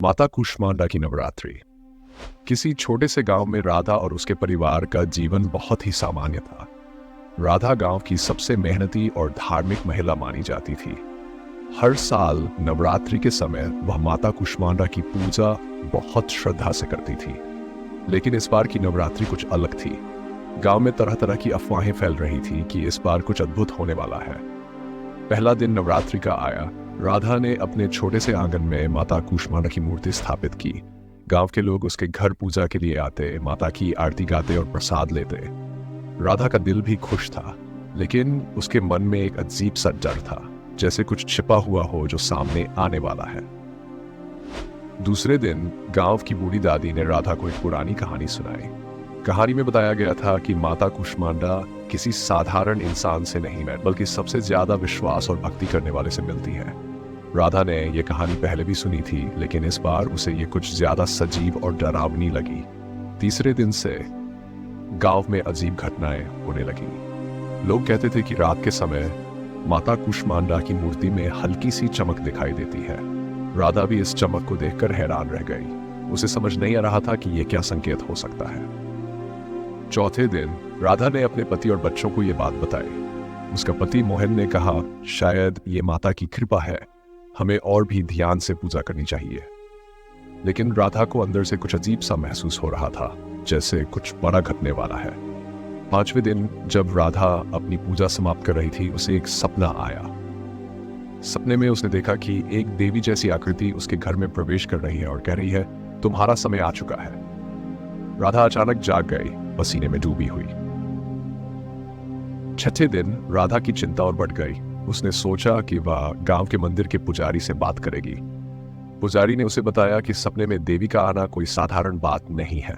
माता कूष्मांडा की नवरात्रि। किसी छोटे से गांव में राधा और उसके परिवार का जीवन बहुत ही सामान्य था। राधा गांव की सबसे मेहनती और धार्मिक महिला मानी जाती थी। हर साल नवरात्रि के समय वह माता कूष्मांडा की पूजा बहुत श्रद्धा से करती थी। लेकिन इस बार की नवरात्रि कुछ अलग थी। गांव में तरह तरह की अफवाहें फैल रही थी कि इस बार कुछ अद्भुत होने वाला है। पहला दिन नवरात्रि का आया। राधा ने अपने छोटे से आंगन में माता कूष्मांडा की मूर्ति स्थापित की। गांव के लोग उसके घर पूजा के लिए आते, माता की आरती गाते और प्रसाद लेते। राधा का दिल भी खुश था, लेकिन उसके मन में एक अजीब सा डर था, जैसे कुछ छिपा हुआ हो जो सामने आने वाला है। दूसरे दिन गांव की बूढ़ी दादी ने राधा को एक पुरानी कहानी सुनाई। कहानी में बताया गया था कि माता कूष्मांडा किसी साधारण इंसान से नहीं बल्कि सबसे ज्यादा विश्वास और भक्ति करने वाले से मिलती है। राधा ने यह कहानी पहले भी सुनी थी, लेकिन इस बार उसे ये कुछ ज्यादा सजीव और डरावनी लगी। तीसरे दिन से गांव में अजीब घटनाएं होने लगी। लोग कहते थे कि रात के समय माता कूष्मांडा की मूर्ति में हल्की सी चमक दिखाई देती है। राधा भी इस चमक को देखकर हैरान रह गई। उसे समझ नहीं आ रहा था कि यह क्या संकेत हो सकता है। चौथे दिन राधा ने अपने पति और बच्चों को यह बात बताई। उसका पति मोहन ने कहा, शायद ये माता की कृपा है, हमें और भी ध्यान से पूजा करनी चाहिए। लेकिन राधा को अंदर से कुछ अजीब सा महसूस हो रहा था, जैसे कुछ बड़ा घटने वाला है। पांचवें दिन जब राधा अपनी पूजा समाप्त कर रही थी, उसे एक सपना आया। सपने में उसने देखा कि एक देवी जैसी आकृति उसके घर में प्रवेश कर रही है और कह रही है, तुम्हारा समय आ चुका है। राधा अचानक जाग गई, पसीने में डूबी हुई। छठे दिन राधा की चिंता और बढ़ गई। उसने सोचा कि वह गांव के मंदिर के पुजारी से बात करेगी। पुजारी ने उसे बताया कि सपने में देवी का आना कोई साधारण बात नहीं है,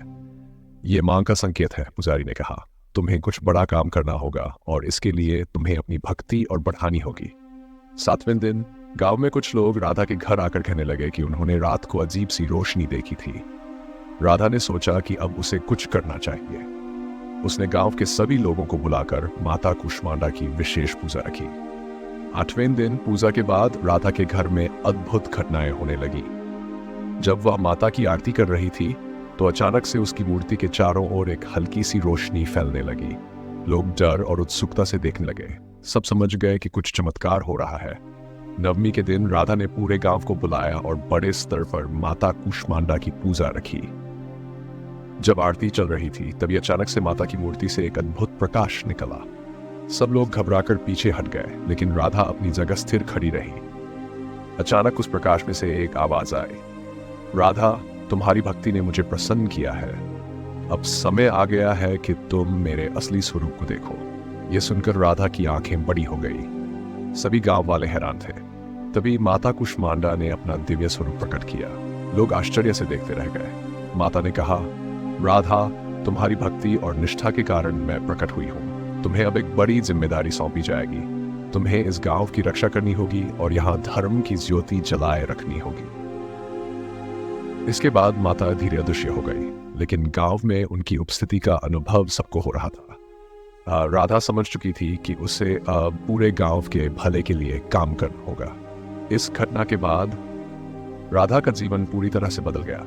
यह मां का संकेत है। पुजारी ने कहा, तुम्हें कुछ बड़ा काम करना होगा और इसके लिए तुम्हें अपनी भक्ति और बढ़ानी होगी। सातवें दिन गांव में कुछ लोग राधा के घर आकर कहने लगे कि उन्होंने रात को अजीब सी रोशनी देखी थी। राधा ने सोचा कि अब उसे कुछ करना चाहिए। उसने गांव के सभी लोगों को बुलाकर माता कूष्मांडा की विशेष पूजा रखी। आठवें दिन पूजा के बाद राधा के घर में अद्भुत घटनाएं होने लगी। जब वह माता की आरती कर रही थी, तो अचानक से उसकी मूर्ति के चारों ओर एक हल्की सी रोशनी फैलने लगी। लोग डर और उत्सुकता से देखने लगे। सब समझ गए कि कुछ चमत्कार हो रहा है। नवमी के दिन राधा ने पूरे गांव को बुलाया और बड़े स्तर पर माता कूष्मांडा की पूजा रखी। जब आरती चल रही थी, तभी अचानक से माता की मूर्ति से एक अद्भुत प्रकाश निकला। सब लोग घबराकर पीछे हट गए, लेकिन राधा अपनी जगह स्थिर खड़ी रही। अचानक उस प्रकाश में से एक आवाज आई, राधा, तुम्हारी भक्ति ने मुझे प्रसन्न किया है। अब समय आ गया है कि तुम मेरे असली स्वरूप को देखो। यह सुनकर राधा की आंखें बड़ी हो गई। सभी गांव वाले हैरान थे। तभी माता कूष्मांडा ने अपना दिव्य स्वरूप प्रकट किया। लोग आश्चर्य से देखते रह गए। माता ने कहा, राधा, तुम्हारी भक्ति और निष्ठा के कारण मैं प्रकट हुई हूं। तुम्हें अब एक बड़ी जिम्मेदारी सौंपी जाएगी। तुम्हें इस गांव की रक्षा करनी होगी और यहां धर्म की ज्योति जलाए रखनी होगी। इसके बाद माता धीरे अदृश्य हो गई, लेकिन गांव में उनकी उपस्थिति का अनुभव सबको हो रहा था। राधा समझ चुकी थी कि उसे पूरे गांव के भले के लिए काम करना होगा। इस घटना के बाद राधा का जीवन पूरी तरह से बदल गया।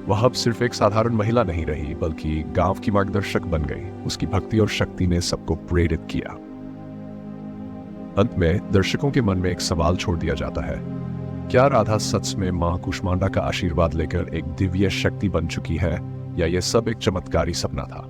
वह अब सिर्फ एक साधारण महिला नहीं रही, बल्कि गांव की मार्गदर्शक बन गई। उसकी भक्ति और शक्ति ने सबको प्रेरित किया। अंत में दर्शकों के मन में एक सवाल छोड़ दिया जाता है, क्या राधा सच में मां कूष्मांडा का आशीर्वाद लेकर एक दिव्य शक्ति बन चुकी है, या यह सब एक चमत्कारी सपना था?